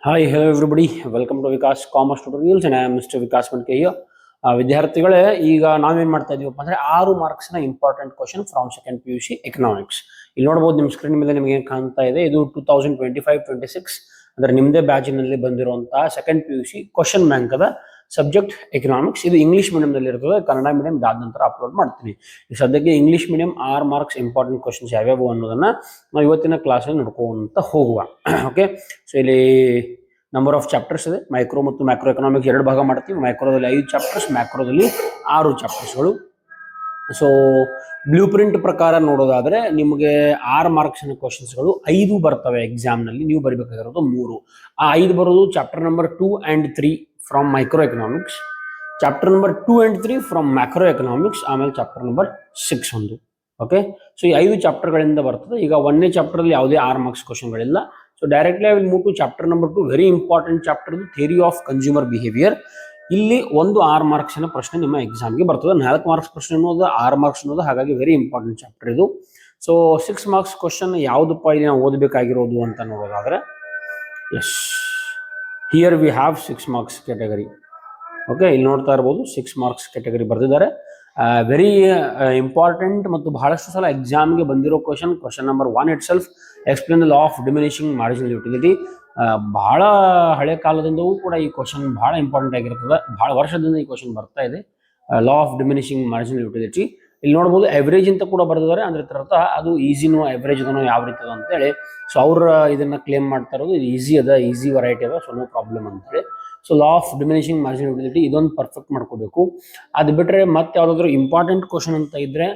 Hi, hello everybody. Welcome to Vikas Commerce Tutorials and I am Mr. Vikas Manke here. ವಿದ್ಯಾರ್ಥಿಗಳೇ, ಈಗ ನಾವೇನ್ ಮಾಡ್ತಾ ಇದೀವಪ್ಪ ಅಂದ್ರೆ 6 ಮಾರ್ಕ್ಸ್ ನ important question from second P U C economics. ಇಲ್ಲಿ ನೋಡಬಹುದು ನಿಮ್ಮ ಸ್ಕ್ರೀನ್ ಮೇಲೆ ನಿಮಗೆ ಏನ್ ಕಾಣ್ತಾ ಇದೆ, ಇದು 2025-26 ಅಂದ್ರೆ ನಿಮ್ಮದೇ ಬ್ಯಾಚ್ ನಲ್ಲಿ ಬಂದಿರುವಂತಹ second P U C question bank ಅದ ಸಬ್ಜೆಕ್ಟ್ ಎಕನಾಮಿಕ್ಸ್. ಇದು ಇಂಗ್ಲಿಷ್ ಮೀಡಿಯಂ ನಲ್ಲಿ ಇರ್ತದೆ, ಕನ್ನಡ ಮೀಡಿಯಂ ಆದ ನಂತರ ಅಪ್ಲೋಡ್ ಮಾಡ್ತೀನಿ. ಈ ಸದ್ಯಕ್ಕೆ English medium 6 marks important questions ಯಾವ್ಯಾವು ಅನ್ನೋದನ್ನ ನಾವು ಇವತ್ತಿನ ಕ್ಲಾಸ್ ಅಲ್ಲಿ ನೋಡ್ಕೊಂತ ಹೋಗುವ. ಓಕೆ, ಸೊ ಇಲ್ಲಿ ನಂಬರ್ ಆಫ್ ಚಾಪ್ಟರ್ಸ್ ಇದೆ. ಮೈಕ್ರೋ ಮತ್ತು ಮ್ಯಾಕ್ರೋ ಎಕನಾಮಿಕ್ಸ್ 2 ಭಾಗ ಮಾಡ್ತೀವಿ. ಮೈಕ್ರೋದಲ್ಲಿ 5 ಚಾಪ್ಟರ್ಸ್, ಮ್ಯಾಕ್ರೋದಲ್ಲಿ 6 ಚಾಪ್ಟರ್ಸ್ಗಳು. ಸೊ ಬ್ಲೂ ಪ್ರಿಂಟ್ ಪ್ರಕಾರ ನೋಡೋದಾದ್ರೆ ನಿಮಗೆ 6 ಮಾರ್ಕ್ಸ್ ಕ್ವಶನ್ಸ್ಗಳು 5 ಬರ್ತವೆ ಎಕ್ಸಾಮ್ ನಲ್ಲಿ. ನೀವು ಬರಬೇಕಾಗಿರೋದು 3. ಆ 5 ಬರೋದು chapter number 2 and 3 from micro economics, chapter number 2 and 3 from macro economics, ಆಮೇಲೆ ಚಾಪ್ಟರ್ ನಂಬರ್ 6 ಒಂದು. ಓಕೆ, ಸೊ ಈ 5 ಚಾಪ್ಟರ್ಗಳಿಂದ ಬರ್ತದೆ. ಈಗ 1ನೇ ಚಾಪ್ಟರ್ ಅಲ್ಲಿ ಯಾವುದೇ 6 ಮಾರ್ಕ್ಸ್ ಕ್ವಶನ್ಗಳಿಲ್ಲ. So directly I will move to chapter number 2, very important chapter, theory of consumer behaviour. ಇಲ್ಲಿ ಒಂದು 6 ಮಾರ್ಕ್ಸ್ ಪ್ರಶ್ನೆ ನಿಮ್ಮ ಎಕ್ಸಾಮ್ಗೆ ಬರ್ತದೆ. 4 ಮಾರ್ಕ್ಸ್ ಪ್ರಶ್ನೆ ಅನ್ನೋದು, 6 ಮಾರ್ಕ್ಸ್ ಅನ್ನೋದು, ಹಾಗಾಗಿ ವೆರಿ ಇಂಪಾರ್ಟೆಂಟ್ ಚಾಪ್ಟರ್ ಇದು. ಸೊ 6 ಮಾರ್ಕ್ಸ್ ಕ್ವಶನ್ ಯಾವುದಪ್ಪ ಇಲ್ಲಿ ನಾವು ಓದಬೇಕಾಗಿರೋದು ಅಂತ ನೋಡೋದಾದ್ರೆ, yes, here we have 6 marks category. Okay, ಇಲ್ಲಿ ನೋಡ್ತಾ ಇರ್ಬೋದು 6 ಮಾರ್ಕ್ಸ್ ಕ್ಯಾಟಗರಿ ಬರೆದಿದ್ದಾರೆ. ವೆರಿ ಇಂಪಾರ್ಟೆಂಟ್ ಮತ್ತು ಬಹಳಷ್ಟು ಸಲ ಎಕ್ಸಾಮ್ಗೆ ಬಂದಿರೋ question number 1 itself, explain the law of diminishing marginal utility. ಬಹಳ ಹಳೆ ಕಾಲದಿಂದವೂ ಕೂಡ ಈ ಕ್ವಶನ್ ಬಹಳ ಇಂಪಾರ್ಟೆಂಟ್ ಆಗಿರ್ತದೆ. ಬಹಳ ವರ್ಷದಿಂದ ಈ ಕ್ವಶನ್ ಬರ್ತಾ ಇದೆ, ಲಾ ಆಫ್ ಡಿಮಿನಿಷಿಂಗ್ ಮಾರ್ಜಿನಲ್ ಯುಟಿಲಿಟಿ. ಇಲ್ಲಿ ನೋಡ್ಬೋದು ಎವರೇಜ್ ಅಂತ ಕೂಡ ಬರೆದಿದ್ದಾರೆ. ಅಂದ್ರೆ ಅರ್ಥ ಅದು ಈಸಿನೋ ಎವರೇಜ್ ಅದನೋ ಯಾವ ರೀತಿ ಅದ ಅಂತೇಳಿ. ಸೊ ಅವ್ರ ಇದನ್ನ ಕ್ಲೇಮ್ ಮಾಡ್ತಾ ಇರೋದು ಇದು ಈಸಿ ಅದ, ಈಸಿ ವೆರೈಟಿ ಅದ, ಸೊ ನೋ ಪ್ರಾಬ್ಲಮ್ ಅಂತೇಳಿ. So law of diminishing marginal utility ಇದೊಂದು ಪರ್ಫೆಕ್ಟ್ ಮಾಡ್ಕೋಬೇಕು. ಅದು ಬಿಟ್ಟರೆ ಮತ್ತೆ ಯಾವ್ದಾದ್ರು ಇಂಪಾರ್ಟೆಂಟ್ ಕ್ವಶನ್ ಅಂತ ಇದ್ರೆ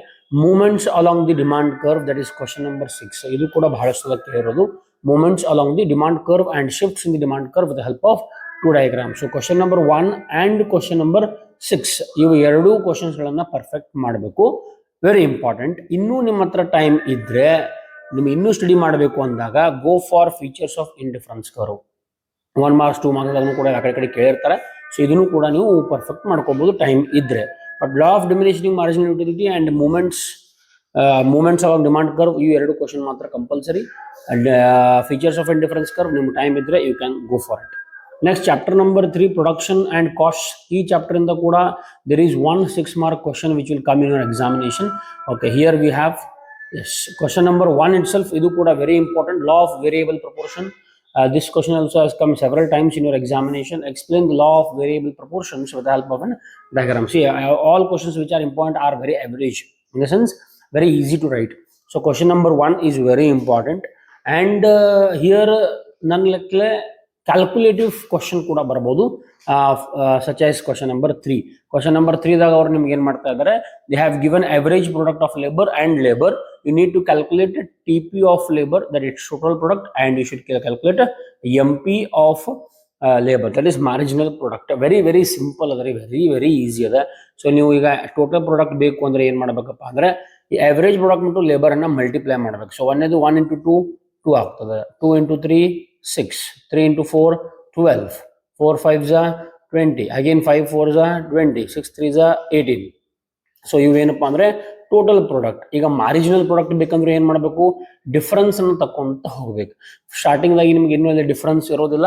movements along the demand curve, that is question number 6. ಇದು ಕೂಡ ಬಹಳಷ್ಟು ಕೇಳಿರೋದು. Movements along the demand curve and shifts in the demand curve with the help of 2 diagram. So question number 1 and question number 6 ಇವು 2 questions ಗಳನ್ನ perfect ಮಾಡಬೇಕು. Very important. ಇನ್ನೂ ನಿಮ್ಮ ಹತ್ರ ಟೈಮ್ ಇದ್ರೆ, ನಿಮ್ಗೆ ಇನ್ನೂ ಸ್ಟಡಿ ಮಾಡಬೇಕು ಅಂದಾಗ go for features of indifference curve. 1 marks 2 marks ಅದನ್ನು ಕೂಡ ಆ ಕಡೆ ಕೇಳಿರ್ತಾರೆ. ಸೊ ಇದನ್ನು ಕೂಡ ನೀವು ಪರ್ಫೆಕ್ಟ್ ಮಾಡ್ಕೋಬಹುದು ಟೈಮ್ ಇದ್ರೆ. But law of diminishing marginal utility and movements of demand curve ಈ 2 ಕ್ವಶನ್ ಮಾತ್ರ compulsory. And features of indifference curve ನಿಮ್ಮ ಟೈಮ್ ಇದ್ರೆ you can go for it. Next chapter number 3 production and cost. ಈ chapter ಇಂದ ಕೂಡ there is 1 6 mark question which will come in your examination. Okay, here we have question number 1 itself. ಇದು ಕೂಡ very important, law of variable proportion. This question also has come several times in your examination. Explain the law of variable proportions with the help of a diagram. See, all questions which are important are very average, in the sense very easy to write. So question number 1 is very important. And here none like calculative question kuda barabodu, such as question number 3. Question number 3 ದಾಗ ಅವರು ನಿಮಗೆ ಏನು ಮಾಡ್ತಾ ಇದ್ದಾರೆ, they have given average product of labor and labor. You need to calculate TP of labor, that is total product, and you should calculate MP of labor, that is marginal product. Very simple, very easy ಅದ. So ನೀವು ಈಗ total product ಬೇಕು ಅಂದ್ರೆ ಏನ್ ಮಾಡಬೇಕಪ್ಪ ಅಂದ್ರೆ ಈ average product ಮತ್ತು ಲೇಬರ್ ಅನ್ನ ಮಲ್ಟಿಪ್ಲೈ ಮಾಡಬೇಕು. ಸೊ 1 into 2 2 ಆಗ್ತದೆ, 2 into 3 6, 3 into 4 12, 4 5s 20, again 5 4s 20, 6 3s 18. So ಇವೇನಪ್ಪ ಅಂದ್ರೆ ಟೋಟಲ್ ಪ್ರಾಡಕ್ಟ್. ಈಗ ಮಾರ್ಜಿನಲ್ ಪ್ರಾಡಕ್ಟ್ ಬೇಕಂದ್ರೆ ಏನ್ ಮಾಡಬೇಕು, ಡಿಫರೆನ್ಸ್ ಅನ್ನು ತಕೊಂತ ಹೋಗ್ಬೇಕು. ಸ್ಟಾರ್ಟಿಂಗ್ ದಾಗಿ ನಿಮ್ಗೆ ಇನ್ನೂ ಅಲ್ಲಿ ಡಿಫರೆನ್ಸ್ ಇರೋದಿಲ್ಲ,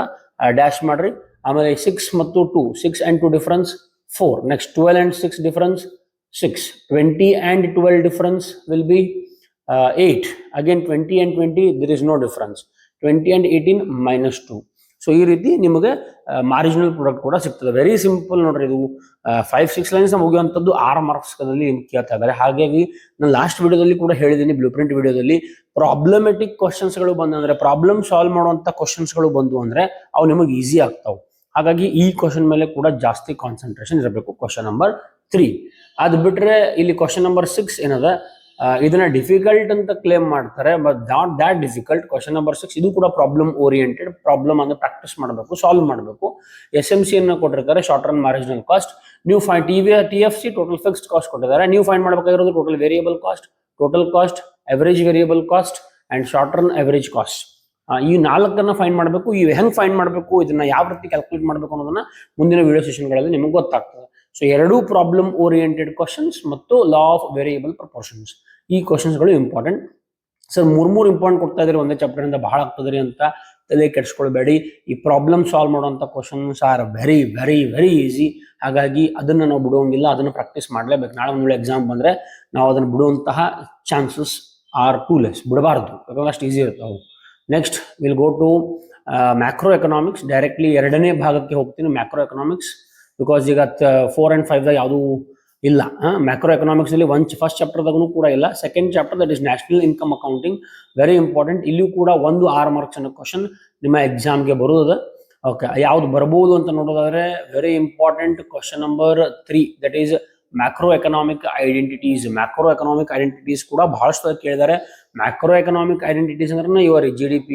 ಡ್ಯಾಶ್ ಮಾಡ್ರಿ. ಆಮೇಲೆ 6 ಮತ್ತು 2, 6 and 2 difference 4. Next 12 and 6 difference 6, 20 and 12 difference will be 8. Again 20 and 20 there is no difference. 20 and 18 -2. So ಈ ರೀತಿ ನಿಮಗೆ ಮಾರ್ಜಿನಲ್ ಪ್ರಾಡಕ್ಟ್ ಕೂಡ ಸಿಗ್ತದೆ. ವೆರಿ ಸಿಂಪಲ್ ನೋಡ್ರಿ. ಇದು 5-6 ಲೈನ್ಸ್ ಮುಗಿಯುವಂಥದ್ದು 6 ಮಾರ್ಕ್ಸ್ ದಲ್ಲಿ ಕೇಳ್ತಾ ಇದ್ದಾರೆ. ಹಾಗಾಗಿ ನಾನು ಲಾಸ್ಟ್ ವಿಡಿಯೋದಲ್ಲಿ ಕೂಡ ಹೇಳಿದ್ದೀನಿ, ಬ್ಲೂ ಪ್ರಿಂಟ್ ವಿಡಿಯೋದಲ್ಲಿ, ಪ್ರಾಬ್ಲಮೆಟಿಕ್ ಕ್ವಶನ್ಸ್ ಗಳು ಬಂದ್ರೆ, ಪ್ರಾಬ್ಲಮ್ ಸಾಲ್ವ್ ಮಾಡುವಂತ ಕ್ವಶನ್ಸ್ ಗಳು ಬಂದು ಅಂದ್ರೆ ಅವು ನಿಮಗೆ ಈಸಿ ಆಗ್ತಾವೆ. ಹಾಗಾಗಿ ಈ ಕ್ವಶನ್ ಮೇಲೆ ಕೂಡ ಜಾಸ್ತಿ ಕಾನ್ಸಂಟ್ರೇಷನ್ ಇರಬೇಕು. ಕ್ವಶನ್ ನಂಬರ್ 3 ಅದು ಬಿಟ್ರೆ ಇಲ್ಲಿ ಕ್ವಶನ್ ನಂಬರ್ 6 ಏನದ, ಇದನ್ನ ಡಿಫಿಕಲ್ಟ್ ಅಂತ ಕ್ಲೇಮ್ ಮಾಡ್ತಾರೆ, but not that difficult. Question number 6 ಇದು ಕೂಡ ಪ್ರಾಬ್ಲಮ್ ಓರಿಯೆಂಟೆಡ್. ಪ್ರಾಬ್ಲಮ್ ಅಂದ್ರೆ ಪ್ರಾಕ್ಟೀಸ್ ಮಾಡಬೇಕು, ಸಾಲ್ವ್ ಮಾಡಬೇಕು. SMC ಅನ್ನ ಕೊಟ್ಟಿರ್ತಾರೆ, ಶಾರ್ಟ್ ರನ್ ಮಾರ್ಜಿನಲ್ ಕಾಸ್ಟ್. ನೀವು TFC ಟೋಟಲ್ ಫಿಕ್ಸ್ಡ್ ಕಾಸ್ಟ್ ಕೊಟ್ಟಿದ್ದಾರೆ. ನೀವು ಫೈಂಡ್ ಮಾಡಬೇಕಾಗಿರೋದು total variable cost, total cost, average variable cost and short run average cost. ಈ 4 ಫೈಂಡ್ ಮಾಡಬೇಕು. ಇವು ಹೆಂಗ್ ಫೈಂಡ್ ಮಾಡಬೇಕು, ಇದನ್ನ ಯಾವ ರೀತಿ ಕ್ಯಾಲ್ಕುಲೇಟ್ ಮಾಡಬೇಕು ಅನ್ನೋದನ್ನ ಮುಂದಿನ ವಿಡಿಯೋ ಸೆಷನ್ಗಳಲ್ಲಿ ನಿಮಗೆ ಗೊತ್ತಾಗ್ತದೆ. ಸೊ 2 ಪ್ರಾಬ್ಲಮ್ ಓರಿಯೆಂಟೆಡ್ ಕ್ವಶನ್ಸ್ ಮತ್ತು ಲಾ ಆಫ್ ವೇರಿಯಬಲ್ ಪ್ರಪೋರ್ಷನ್ಸ್, ಈ ಕ್ವಶನ್ಸ್ಗಳು ಇಂಪಾರ್ಟೆಂಟ್. ಸರ್ 3 ಇಂಪಾರ್ಟೆಂಟ್ ಕೊಡ್ತಾ ಇದ್ರೆ ಒಂದೇ ಚಾಪ್ಟರ್ ಇಂದ ಬಹಳ ಆಗ್ತದ್ರಿ ಅಂತ ತಲೆ ಕೆಡಿಸ್ಕೊಳ್ಬೇಡಿ. ಈ ಪ್ರಾಬ್ಲಮ್ ಸಾಲ್ವ್ ಮಾಡುವಂಥ questions are very very very easy. ಹಾಗಾಗಿ ಅದನ್ನು ನಾವು ಬಿಡುವಂಗಿಲ್ಲ, ಅದನ್ನು ಪ್ರಾಕ್ಟೀಸ್ ಮಾಡಲೇಬೇಕು. ನಾಳೆ ಒಂದು ಎಕ್ಸಾಮ್ ಬಂದರೆ ನಾವು ಅದನ್ನು ಬಿಡುವಂತಹ ಚಾನ್ಸಸ್ ಆರ್ ಟೂ ಲೆಸ್. ಬಿಡಬಾರ್ದು, ಯಾಕಂದ್ರೆ ಅಷ್ಟು ಈಸಿ ಇರುತ್ತೆ ಅವು. Next will go to macro economics. Directly ಎರಡನೇ ಭಾಗಕ್ಕೆ ಹೋಗ್ತೀನಿ, ಮ್ಯಾಕ್ರೋ ಎಕನಾಮಿಕ್ಸ್. ಬಿಕಾಸ್ ಈಗ 4 and 5 ಯಾವುದು ಇಲ್ಲ. ಮ್ಯಾಕ್ರೋ ಎಕನಾಮಿಕ್ಸ್ ಅಲ್ಲಿ ಫಸ್ಟ್ ಚಾಪ್ಟರ್ದಾಗೂ ಕೂಡ ಇಲ್ಲ. Second chapter that is national income accounting, very important. ಇಲ್ಲಿಯೂ ಕೂಡ 6 ಮಾರ್ಕ್ಸ್ ಅನ್ನೋ ಕ್ವಶನ್ ನಿಮ್ಮ ಎಕ್ಸಾಮ್ಗೆ ಬರೋದು. ಓಕೆ, ಯಾವ್ದು ಬರ್ಬೋದು ಅಂತ ನೋಡೋದಾದ್ರೆ very important question number 3, that is macro economic identities. Macro economic identities ಕೂಡ ಬಹಳಷ್ಟು ಕೇಳಿದ್ದಾರೆ. ಮ್ಯಾಕ್ರೋ ಎಕನಾಮಿಕ್ ಐಡೆಂಟಿಟೀಸ್ ಅಂದ್ರೆ ಇವರು GDP,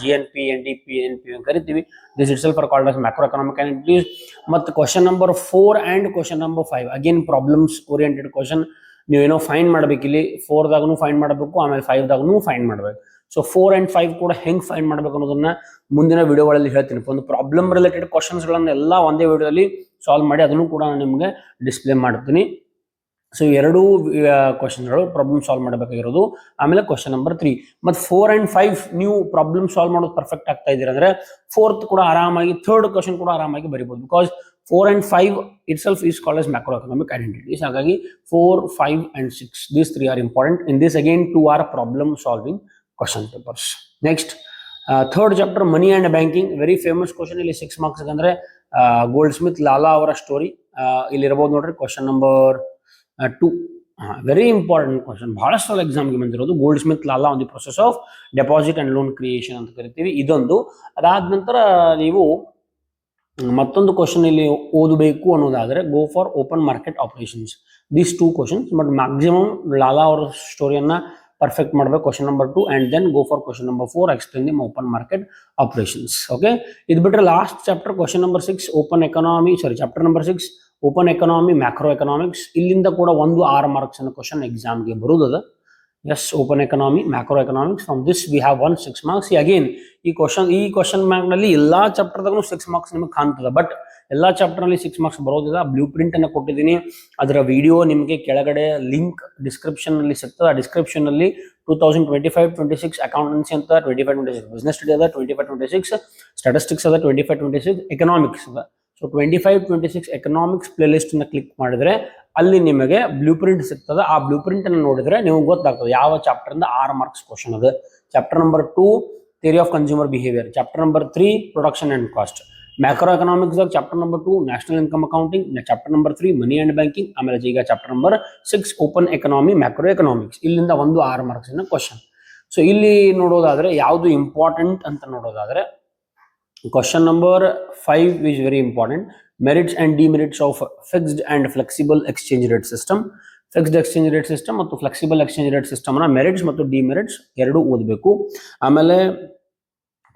GNP, NDP, NP ಅಂತ ಕರಿತೀವಿ. This itself are called as macro economic identities. ಮತ್ತು question number 4 and question number 5 again problems oriented question. ನೀವೇನೋ find ಮಾಡ್ಬೇಕು ಇಲ್ಲಿ. 4ದಾಗೂ ಫೈಂಡ್ ಮಾಡಬೇಕು, ಆಮೇಲೆ 5ದಾಗೂ ಫೈಂಡ್ ಮಾಡ್ಬೇಕು. ಸೊ 4 and 5 ಕೂಡ ಹೆಂಗ್ ಫೈಂಡ್ ಮಾಡ್ಬೇಕು ಅನ್ನೋದನ್ನ ಮುಂದಿನ ವಿಡಿಯೋಗಳಲ್ಲಿ ಹೇಳ್ತೀನಿ. ಒಂದು ಪ್ರಾಬ್ಲಮ್ ರಿಲೇಟೆಡ್ ಕ್ವಶನ್ಸ್ಗಳನ್ನೆಲ್ಲ ಒಂದೇ ವಿಡಿಯೋದಲ್ಲಿ ಸಾಲ್ವ್ ಮಾಡಿ ಅದನ್ನು ಕೂಡ ನಾನು ನಿಮಗೆ ಡಿಸ್ಪ್ಲೇ ಮಾಡ್ತೀನಿ. ಸೊ ಎರಡೂ ಕ್ವಶನ್ಗಳು ಪ್ರಾಬ್ಲಮ್ ಸಾಲ್ವ್ ಮಾಡಬೇಕಾಗಿರೋದು. ಆಮೇಲೆ ಕ್ವಶನ್ ನಂಬರ್ 3 ಮತ್ತು 4 and 5 ನೀವು ಪ್ರಾಬ್ಲಮ್ ಸಾಲ್ವ್ ಮಾಡೋದು ಪರ್ಫೆಕ್ಟ್ ಆಗ್ತಾ ಇದ್ದೀರಾ ಅಂದ್ರೆ 4th ಕೂಡ ಆರಾಮಾಗಿ, 3rd ಕ್ವಶನ್ ಕೂಡ ಆರಾಮಾಗಿ ಬರಿಬಹುದು. Because 4 and 5 itself is called as macro economic identities. ಹಾಗಾಗಿ 4, 5 and 6 these 3 are important. In this again 2 are problem solving question papers. Next 3rd chapter money and banking. Very famous question. ಇಲ್ಲಿ 6 marks ಅಂದ್ರೆ gold Smith ಲಾಲಾ ಅವರ story ಇಲ್ಲಿ ಇರಬಹುದು ನೋಡ್ರಿ. Question number 2 very important question, ಬಹಳಷ್ಟು ಸಲ ಎಕ್ಸಾಮ್ಗೆ ಬಂದಿರೋದು. Gold Smith Lala on the process of deposit and loan creation ಅಂತ ಕರಿತೀವಿ. ಇದೊಂದು. ಅದಾದ ನಂತರ ನೀವು ಮತ್ತೊಂದು ಕ್ವಶನ್ ಇಲ್ಲಿ ಓದಬೇಕು ಅನ್ನೋದಾದ್ರೆ go for open market operations. These 2 questions, but maximum ಲಾಲಾ ಅವರ ಸ್ಟೋರಿಯನ್ನ ಪರ್ಫೆಕ್ಟ್ ಮಾಡಬೇಕು. Question number 2 and then go for question number 4, explain the open market operations. Okay, ಇದು ಬಿಟ್ಟರೆ last chapter question number 6 open economy, chapter number 6 open economy macro economics. ಇಲ್ಲಿಂದ ಕೂಡ 6 marks ಅನ್ನೋ question ಎಕ್ಸಾಮ್ಗೆ ಬರುವುದು. Yes, open economy macro economics. From this we have 6 marks. Again ಈ question bank ನಲ್ಲಿ ಎಲ್ಲಾ ಚಾಪ್ಟರ್ದಾಗೂ 6 ಮಾರ್ಕ್ಸ್ ನಿಮಗೆ ಕಾಣ್ತದೆ. ಬಟ್ ಎಲ್ಲಾ ಚಾಪ್ಟರ್ ನಲ್ಲಿ 6 ಮಾರ್ಕ್ಸ್ ಬರೋದಿಲ್ಲ. ಬ್ಲೂ ಪ್ರಿಂಟ್ ಅನ್ನು ಕೊಟ್ಟಿದ್ದೀನಿ, ಅದರ ವಿಡಿಯೋ ನಿಮಗೆ ಕೆಳಗಡೆ ಲಿಂಕ್ ಡಿಸ್ಕ್ರಿಪ್ಷನ್ ನಲ್ಲಿ ಸಿಗ್ತದೆ. ಆ ಡಿಸ್ಕ್ರಿಪ್ಷನ್ ನಲ್ಲಿ 2025-26 ಅಕೌಂಟೆನ್ಸಿ ಅಂತ, 25-26 ಬಿಸ್ನೆಸ್ ಸ್ಟಡಿ ಅದ, 25-26 ಸ್ಟಾಟಿಸ್ಟಿಕ್ಸ್ ಅದ, 25-26 ಎಕನಾಮಿಕ್ಸ್ ಅದ. ಸೊ 25-26 ಎಕನಾಮಿಕ್ಸ್ ಪ್ಲೇ ಲಿಸ್ಟ್ ನ ಕ್ಲಿಕ್ ಮಾಡಿದ್ರೆ ಅಲ್ಲಿ ನಿಮಗೆ ಬ್ಲೂ ಪ್ರಿಂಟ್ ಸಿಗ್ತದೆ. ಆ ಬ್ಲೂ ಪ್ರಿಂಟ್ ಅನ್ನು ನೋಡಿದ್ರೆ ನೀವು ಗೊತ್ತಾಗ್ತದೆ ಯಾವ ಚಾಪ್ಟರ್ ಇಂದ 6 ಮಾರ್ಕ್ಸ್ ಕ್ವಶನ್ ಅದ. Chapter number 2 theory of consumer behaviour, chapter number 3 production and cost, macro economics chapter number 2 national income accounting, chapter number 3 money and banking, ಆಮೇಲೆ ಈಗ chapter number 6 open economy macro economics. ಇಲ್ಲಿಂದ 6 marks question. So ಇಲ್ಲಿ ನೋಡೋದಾದ್ರೆ ಯಾವುದು important ಅಂತ ನೋಡೋದಾದ್ರೆ question number 5 is very important. Merits and demerits of fixed and flexible exchange rate system. Fixed exchange rate system ಮತ್ತು flexible exchange rate system ನ merits ಮತ್ತು demerits ಎರಡೂ ಓದಬೇಕು. ಆಮೇಲೆ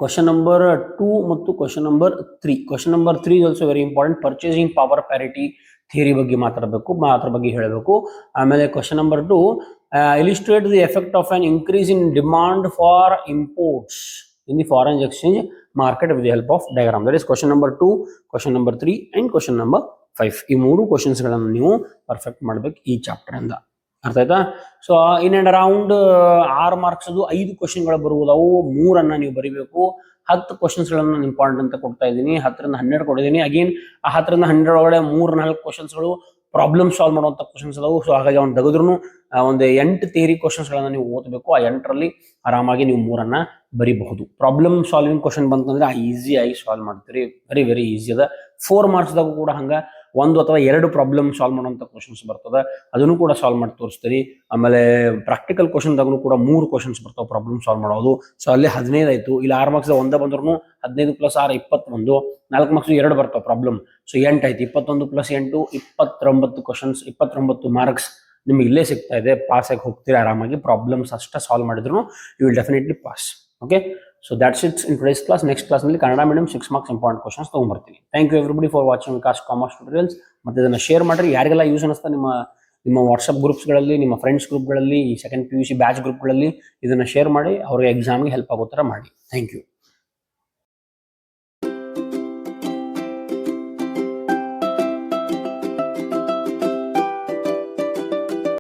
ಕ್ವಶನ್ ನಂಬರ್ 2 ಮತ್ತು question number 3. Question number 3 also very important. Purchasing power parity theory ಬಗ್ಗೆ ಮಾತಾಡಬೇಕು, ಅದ್ರ ಬಗ್ಗೆ ಹೇಳಬೇಕು. ಆಮೇಲೆ question number 2 illustrate the effect of an increase in demand for imports in the foreign exchange market with the help of diagram. That is question number 2, question number 3 and question number 5. ಈ 3 questions ಗಳನ್ನು ನೀವು perfect ಮಾಡ್ಬೇಕು ಈ chapter ಇಂದ. ಅರ್ಥ ಆಯ್ತಾ? So in and around 6 marks ಅದು 5 ಕ್ವಶನ್ಗಳು ಬರುವುದವು. 3 ನೀವು ಬರೀಬೇಕು. 10 ಕ್ವಶನ್ಸ್ ಗಳನ್ನ ಇಂಪಾರ್ಟೆಂಟ್ ಅಂತ ಕೊಡ್ತಾ ಇದ್ದೀನಿ. 10 ರಿಂದ 12 ಕೊಟ್ಟಿದ್ದೀನಿ. ಅಗೇನ್ ಆ 10 ರಿಂದ 12 ಒಳಗಡೆ 3-4 ಕ್ವಶನ್ಸ್ಗಳು ಪ್ರಾಬ್ಲಮ್ ಸಾಲ್ವ್ ಮಾಡುವಂತ ಕ್ವಶನ್ಸ್ ಅದಾವು. ಸೊ ಹಾಗಾಗಿ ಅವ್ನು ತೆಗೆದ್ರು ಒಂದು 8 ಥಿಯರಿ ಕ್ವಶನ್ಸ್ ಗಳನ್ನ ನೀವು ಓದಬೇಕು. ಆ 8ರಲ್ಲಿ ಆರಾಮಾಗಿ ನೀವು 3 ಬರೀಬಹುದು. ಪ್ರಾಬ್ಲಮ್ ಸಾಲ್ವಿಂಗ್ ಕ್ವಶನ್ ಬಂತಂದ್ರೆ ಈಸಿ ಆಗಿ ಸಾಲ್ವ್ ಮಾಡ್ತೀರಿ. ವೆರಿ ವೆರಿ ಈಸಿ ಅದ. 4 ಮಾರ್ಕ್ಸ್ದಾಗೂ ಕೂಡ ಹಂಗ 1 ಅಥವಾ 2 ಪ್ರಾಬ್ಲಮ್ ಸಾಲ್ವ್ ಮಾಡುವಂತ ಕ್ವಶನ್ಸ್ ಬರ್ತದೆ, ಅದನ್ನು ಕೂಡ ಸಾಲ್ವ್ ಮಾಡಿ ತೋರಿಸ್ತೀರಿ. ಆಮೇಲೆ ಪ್ರಾಕ್ಟಿಕಲ್ ಕ್ವಶನ್ದಾಗೂ ಕೂಡ 3 ಕ್ವಶನ್ಸ್ ಬರ್ತಾವೆ ಪ್ರಾಬ್ಲಮ್ ಸಾಲ್ವ್ ಮಾಡೋದು. ಸೊ ಅಲ್ಲಿ 15 ಆಯ್ತು. ಇಲ್ಲಿ 6 ಮಾರ್ಕ್ಸ್ ಒಂದೇ ಬಂದ್ರು 15 + 6 21, 4 ಮಾರ್ಕ್ಸ್ 2 ಬರ್ತಾವೆ ಪ್ರಾಬ್ಲಮ್. ಸೊ 8 ಆಯ್ತು. 21 + 8 29 ಕ್ವಶನ್ಸ್, 29 ಮಾರ್ಕ್ಸ್ ನಿಮ್ಗೆ ಇಲ್ಲೇ ಸಿಗ್ತಾ ಇದೆ. ಪಾಸ್ ಆಗಿ ಹೋಗ್ತೀರಿ ಆರಾಮಾಗಿ. ಪ್ರಾಬ್ಲಮ್ಸ್ ಅಷ್ಟೇ ಸಾಲ್ವ್ ಮಾಡಿದ್ರು you will definitely pass. Okay, so that's it's in today's class. Next ಕ್ಲಾಸ್ನಲ್ಲಿ Kannada medium 6 marks important questions ತೊಗೊಂಡ್ಬರ್ತೀನಿ. Thank you everybody for watching Vikas commerce tutorials. ಮತ್ತೆ ಇದನ್ನು ಶೇರ್ ಮಾಡಿರಿ. ಯಾರಿಗೆಲ್ಲ ಯೂಸ್ ಅನ್ನಿಸ್ತಾ ನಿಮ್ಮ ವಾಟ್ಸಪ್ ಗ್ರೂಪ್ಸ್ಗಳಲ್ಲಿ, ನಿಮ್ಮ ಫ್ರೆಂಡ್ಸ್ ಗ್ರೂಪ್ಗಳಲ್ಲಿ, ಈ ಸೆಕೆಂಡ್ PUC ಬ್ಯಾಚ್ ಗ್ರೂಪ್ಗಳಲ್ಲಿ ಇದನ್ನು ಶೇರ್ ಮಾಡಿ ಅವ್ರಿಗೆ ಎಕ್ಸಾಮ್ಗೆ ಹೆಲ್ಪ್ ಆಗೋ ಥರ ಮಾಡಿ. Thank you.